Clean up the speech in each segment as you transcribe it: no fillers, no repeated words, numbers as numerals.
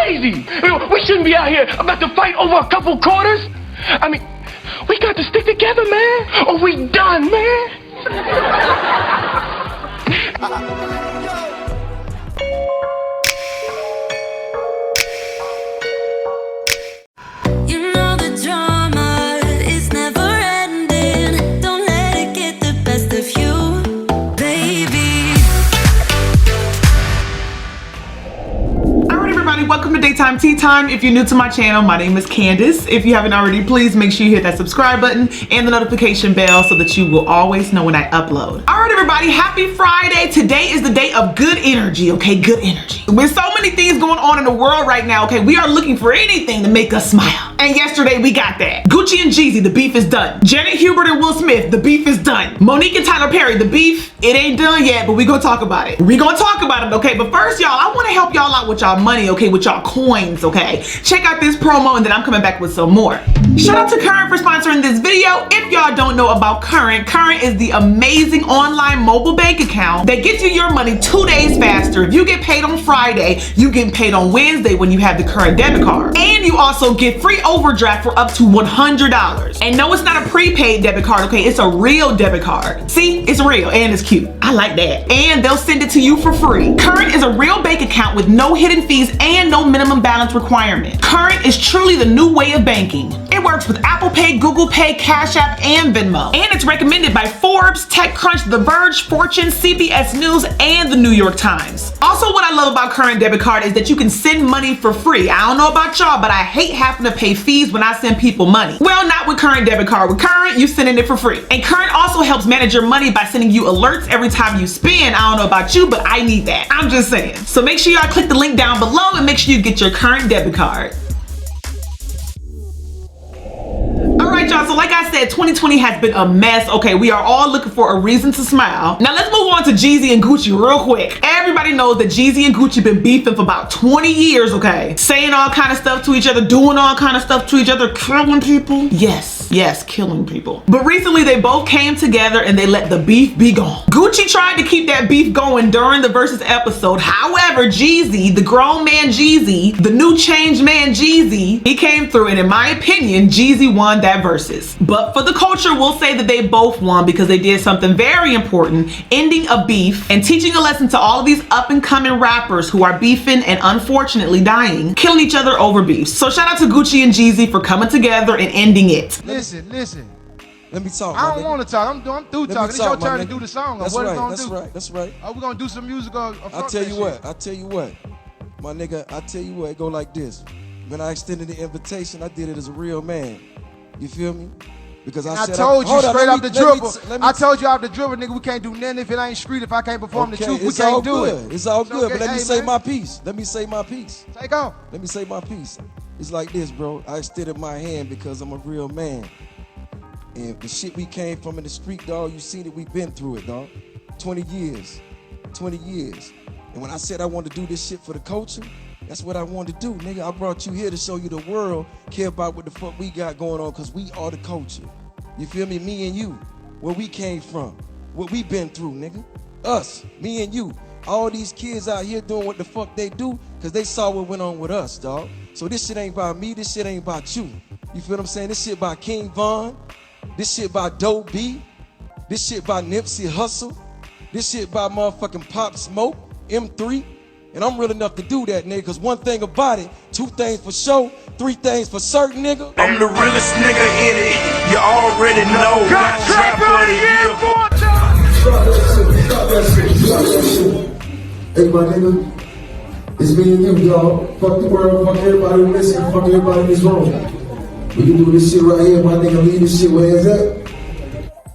crazy. We shouldn't be out here about to fight over a couple quarters. I mean, we got to stick together, man, or we done, man. You know the drama is never ending. Don't let it get the best of you, baby. Alright everybody, welcome to Daytime Tea Time. If you're new to my channel, my name is Candice. If you haven't already, please make sure you hit that subscribe button and the notification bell so that you will always know when I upload. Alright everybody, happy Friday. Today is the day of good energy, okay? Good energy. With so many things going on in the world right now, okay, we are looking for anything to make us smile. And yesterday we got that. Gucci and Jeezy, the beef is done. Janet Hubert and Will Smith, the beef is done. Monique and Tyler Perry, the beef, it ain't done yet, but we gonna talk about it. We gonna talk about it, okay? But first, y'all, I wanna help y'all out with y'all money, okay? With y'all coins, okay? Check out this promo and then I'm coming back with some more. Shout out to Current for sponsoring this video. If y'all don't know about Current is the amazing online mobile bank account that gets you your money 2 days faster. If you get paid on Friday, you get paid on Wednesday when you have the Current debit card. And you also get free overdraft for up to $100. And no, it's not a prepaid debit card, okay? It's a real debit card. See, it's real and it's cute. I like that. And they'll send it to you for free. Current is a real bank account with no hidden fees and no minimum balance requirement. Current is truly the new way of banking. It works with Apple Pay, Google Pay, Cash App, and Venmo. And it's recommended by Forbes, TechCrunch, The Verge, Fortune, CBS News, and the New York Times. Also, what I love about Current debit card is that you can send money for free. I don't know about y'all, but I hate having to pay fees when I send people money. Well, not with Current debit card. With Current, you sending it for free. And Current also helps manage your money by sending you alerts every time you spend. I don't know about you, but I need that. I'm just saying. So make sure y'all click the link down below and make sure you get your Current debit card. Alright y'all, so like I said, 2020 has been a mess. Okay, we are all looking for a reason to smile. Now let's move on to Jeezy and Gucci real quick. Everybody knows that Jeezy and Gucci been beefing for about 20 years, okay? Saying all kind of stuff to each other, doing all kind of stuff to each other, killing people. Yes, killing people. But recently they both came together and they let the beef be gone. Gucci tried to keep that beef going during the Versus episode. However, Jeezy, the grown man Jeezy, the new changed man Jeezy, he came through, and in my opinion, Jeezy won that Versus. But for the culture, we'll say that they both won because they did something very important, ending a beef and teaching a lesson to all of these up and coming rappers who are beefing and unfortunately dying, killing each other over beef. So shout out to Gucci and Jeezy for coming together and ending it. Listen. Let me talk. I don't want to talk. I'm through talking. It's your turn to do the song. That's what right. gonna That's do? right. That's right. Are we gonna do some music or I'll tell you what, my nigga. I tell you what. It go like this. When I extended the invitation, I did it as a real man. You feel me? Because I told you straight off the dribble. I told you off the dribble, nigga. We can't do nothing if it ain't street. If I can't perform the truth, we can't do it. It's all good. But let me say man. my piece. Let me say my piece. Take off. Let me say my piece. It's like this, bro. I extended my hand because I'm a real man. And the shit we came from in the street, dog, you seen it, we been through it, dog. 20 years. 20 years. And when I said I wanted to do this shit for the culture, that's what I wanted to do, nigga. I brought you here to show you the world care about what the fuck we got going on, because we are the culture. You feel me? Me and you. Where we came from. What we been through, nigga. Us. Me and you. All these kids out here doing what the fuck they do because they saw what went on with us, dog. So this shit ain't about me. This shit ain't about you. You feel what I'm saying? This shit by King Von. This shit by Doe B. This shit by Nipsey Hussle. This shit by motherfucking Pop Smoke, M3. And I'm real enough to do that, nigga, because one thing about it, 2 things for sure, 3 things for certain, nigga. I'm the realest nigga in it, you already know. Got trap of the year, boy. Stop that shit. Hey, my nigga, it's me and you, dog. Fuck the world, fuck everybody who listen, fuck everybody in this room. We can do this shit right here, my nigga. Leave this shit where it's at.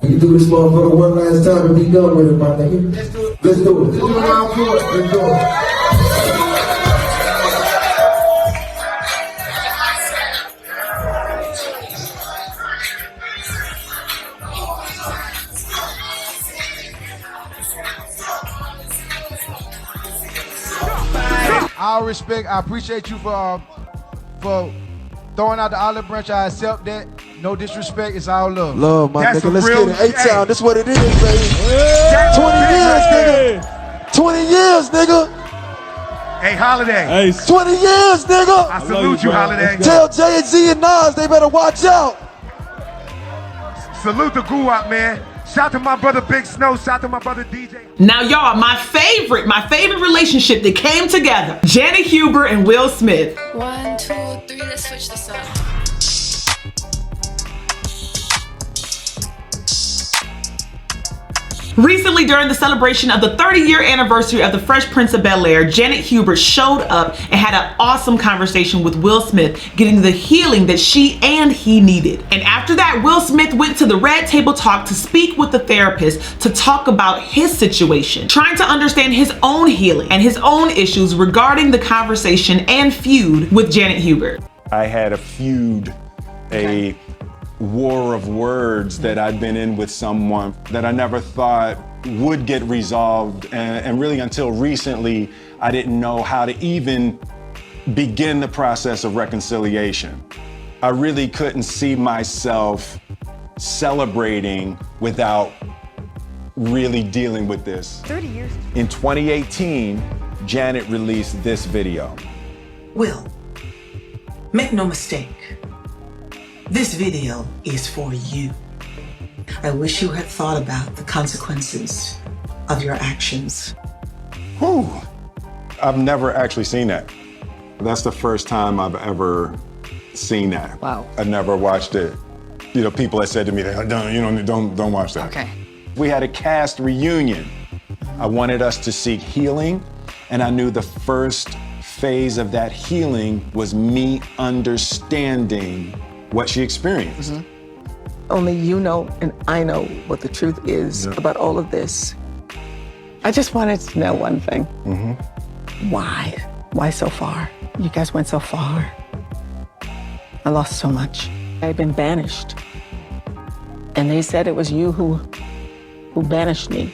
We can do this motherfucker one last time and be done with it, my nigga. Let's do it. Let's do it. Let's do it. All respect. I appreciate you for throwing out the olive branch. I accept that. No disrespect. It's all love. Love, my That's nigga. Let's real get it. A-Town. This what it is, baby. Hey. 20 years, nigga. 20 years, nigga. Hey, Holiday. Hey, 20 years, nigga. I salute you, Holiday. Tell Jay-Z and Nas they better watch out. Salute the Guwap, man. Shout to my brother Big Snow. Shout to my brother DJ. Now, y'all, my favorite relationship that came together. Janet Hubert and Will Smith. 1, 2, 3, let's switch this up. Recently, during the celebration of the 30-year anniversary of The Fresh Prince of Bel-Air, Janet Hubert showed up and had an awesome conversation with Will Smith, getting the healing that she and he needed. And after that, Will Smith went to the Red Table Talk to speak with the therapist to talk about his situation, trying to understand his own healing and his own issues regarding the conversation and feud with Janet Hubert. I had a feud, a war of words that I'd been in with someone that I never thought would get resolved, and really until recently I didn't know how to even begin the process of reconciliation. I really couldn't see myself celebrating without really dealing with this. 30 years. In 2018, Janet released this video. Will, make no mistake. This video is for you. I wish you had thought about the consequences of your actions. Whew. I've never actually seen that. That's the first time I've ever seen that. Wow. I never watched it. You know, people had said to me, don't watch that. Okay. We had a cast reunion. I wanted us to seek healing, and I knew the first phase of that healing was me understanding what she experienced. Only you know and I know what the truth is about all of this. I just wanted to know one thing. Why? Why so far? You guys went so far. I lost so much. I'd been banished. And they said it was you who banished me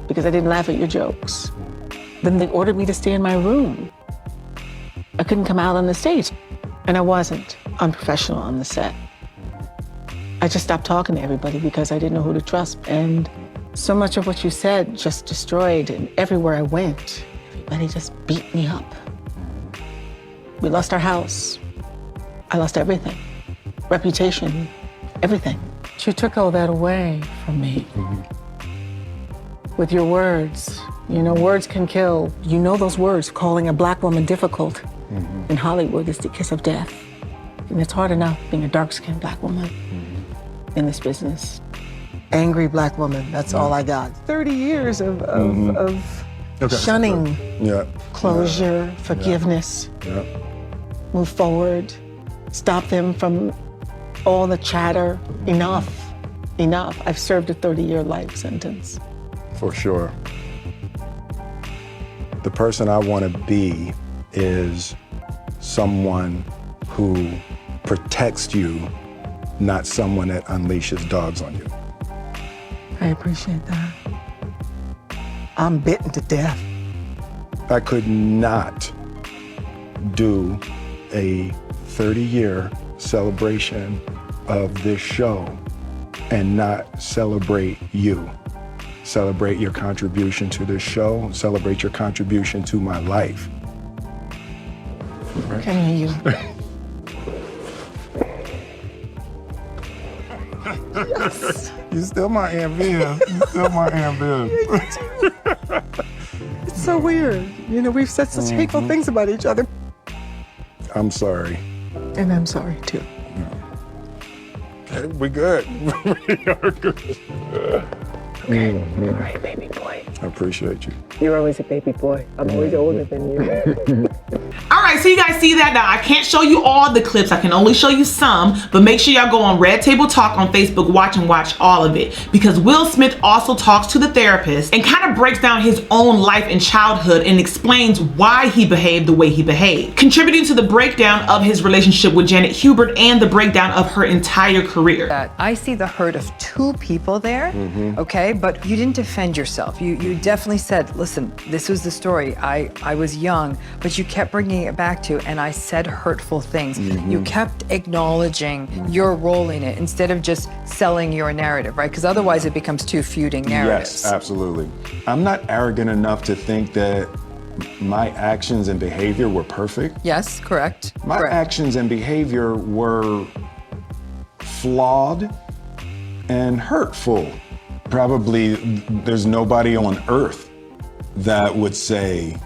because I didn't laugh at your jokes. Then they ordered me to stay in my room. I couldn't come out on the stage. And I wasn't unprofessional on the set. I just stopped talking to everybody because I didn't know who to trust. And so much of what you said just destroyed, and everywhere I went, everybody just beat me up. We lost our house. I lost everything. Reputation, everything. You took all that away from me. With your words. You know, words can kill. You know those words, calling a black woman difficult in Hollywood is the kiss of death. And it's hard enough being a dark-skinned black woman in this business. Angry black woman, that's all I got. 30 years of shunning, closure, forgiveness, move forward, stop them from all the chatter. Enough. I've served a 30-year life sentence. For sure. The person I want to be is someone who protects you, not someone that unleashes dogs on you. I appreciate that. I'm bitten to death. I could not do a 30-year celebration of this show and not celebrate you. Celebrate your contribution to this show, celebrate your contribution to my life. Right. Can you? Yes. You still my Aunt Viv. You still my Aunt Viv. It's so weird. You know, we've said such hateful things about each other. I'm sorry. And I'm sorry, too. Okay, we good. We are good. Okay. All right, baby boy. I appreciate you. You're always a baby boy. I'm always older than you. All right, so you guys see that now. I can't show you all the clips. I can only show you some, but make sure y'all go on Red Table Talk on Facebook, watch all of it, because Will Smith also talks to the therapist and kind of breaks down his own life and childhood and explains why he behaved the way he behaved, contributing to the breakdown of his relationship with Janet Hubert and the breakdown of her entire career. I see the hurt of two people there, okay, but you didn't defend yourself. You definitely said, listen, this was the story. I was young, but you kept bringing it back to, and I said hurtful things. You kept acknowledging your role in it instead of just selling your narrative, right? Because otherwise it becomes two feuding narratives. Yes, absolutely. I'm not arrogant enough to think that my actions and behavior were perfect. Yes, correct. My actions and behavior were flawed and hurtful. Probably there's nobody on earth that would say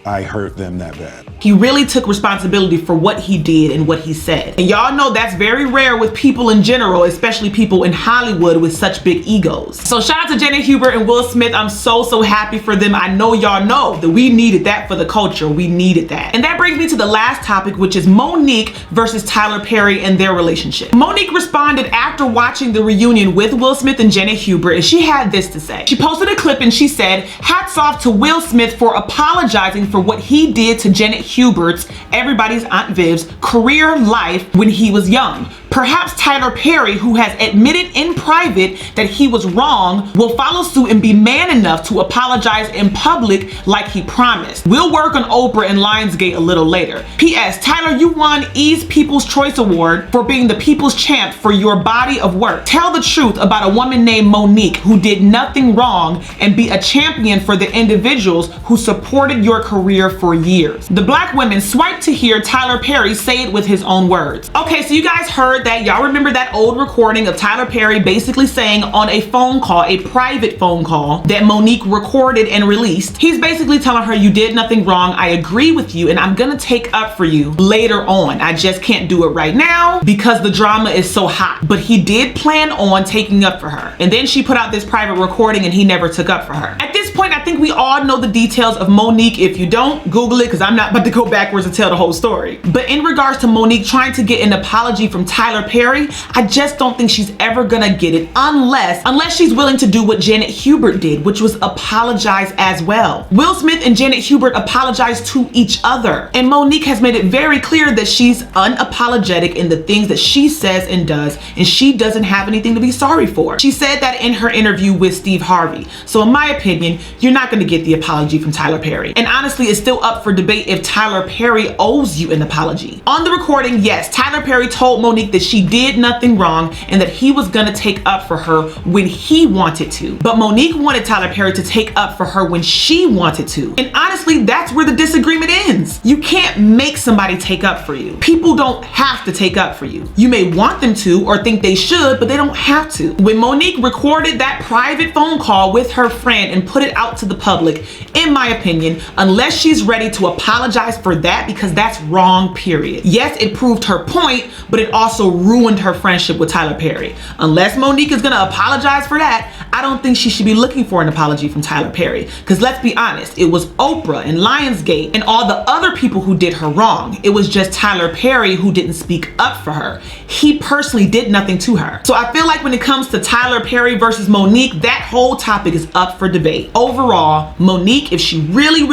I hurt them that bad. He really took responsibility for what he did and what he said. And y'all know that's very rare with people in general, especially people in Hollywood with such big egos. So shout out to Janet Hubert and Will Smith. I'm so happy for them. I know y'all know that we needed that for the culture. We needed that. And that brings me to the last topic, which is Monique versus Tyler Perry and their relationship. Monique responded after watching the reunion with Will Smith and Janet Hubert, and she had this to say. She posted a clip and she said, "Hats off to Will Smith for apologizing for what he did to Janet Hubert's, everybody's Aunt Viv's, career life when he was young. Perhaps Tyler Perry, who has admitted in private that he was wrong, will follow suit and be man enough to apologize in public like he promised. We'll work on Oprah and Lionsgate a little later. P.S. Tyler, you won E's People's Choice Award for being the people's champ for your body of work. Tell the truth about a woman named Monique who did nothing wrong and be a champion for the individuals who supported your career for years." The black women swiped to hear Tyler Perry say it with his own words. Okay, so you guys heard that. Y'all remember that old recording of Tyler Perry basically saying on a phone call, a private phone call that Monique recorded and released. He's basically telling her, you did nothing wrong. I agree with you and I'm gonna take up for you later on. I just can't do it right now because the drama is so hot. But he did plan on taking up for her. And then she put out this private recording and he never took up for her. At this point, I think we all know the details of Monique. If you don't, Google it because I'm not about to go backwards and tell the whole story. But in regards to Monique trying to get an apology from Tyler Perry, I just don't think she's ever gonna get it unless she's willing to do what Janet Hubert did, which was apologize as well. Will Smith and Janet Hubert apologized to each other, and Monique has made it very clear that she's unapologetic in the things that she says and does, and she doesn't have anything to be sorry for. She said that in her interview with Steve Harvey. So in my opinion, you're not gonna get the apology from Tyler Perry. And honestly, it's still up for debate if Tyler Perry owes you an apology. On the recording, yes, Tyler Perry told Monique that she did nothing wrong and that he was gonna take up for her when he wanted to. But Monique wanted Tyler Perry to take up for her when she wanted to. And honestly, that's where the disagreement ends. You can't make somebody take up for you. People don't have to take up for you. You may want them to or think they should, but they don't have to. When Monique recorded that private phone call with her friend and put it out to the public, in my opinion, unless she's ready to apologize for that, because that's wrong, period. Yes, it proved her point, but it also ruined her friendship with Tyler Perry. Unless Monique is gonna apologize for that, I don't think she should be looking for an apology from Tyler Perry. Because let's be honest, it was Oprah and Lionsgate and all the other people who did her wrong. It was just Tyler Perry who didn't speak up for her. He personally did nothing to her. So I feel like when it comes to Tyler Perry versus Monique, that whole topic is up for debate. Overall, Monique, if she really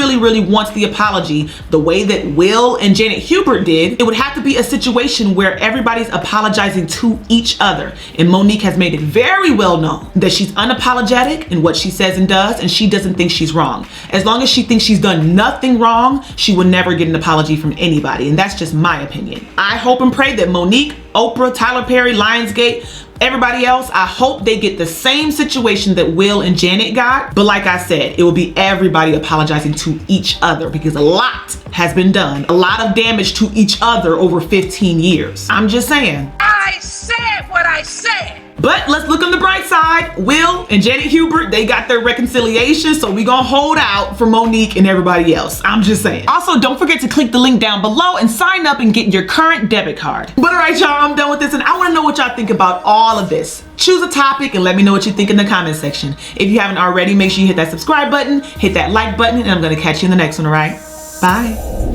wants the apology the way that Will and Janet Hubert did, it would have to be a situation where everybody's apologizing to each other. And Monique has made it very well known that she's unapologetic in what she says and does, and she doesn't think she's wrong. As long as she thinks she's done nothing wrong, she will never get an apology from anybody, and that's just my opinion. I hope and pray that Monique, Oprah, Tyler Perry, Lionsgate, everybody else, I hope they get the same situation that Will and Janet got. But like I said, it will be everybody apologizing to each other because a lot has been done. A lot of damage to each other over 15 years. I'm just saying. I said what I said. But let's look on the bright side. Will and Janet Hubert, they got their reconciliation, so we gonna hold out for Monique and everybody else. I'm just saying. Also, don't forget to click the link down below and sign up and get your current debit card. But all right, y'all, I'm done with this, and I wanna know what y'all think about all of this. Choose a topic and let me know what you think in the comment section. If you haven't already, make sure you hit that subscribe button, hit that like button, and I'm gonna catch you in the next one, all right? Bye.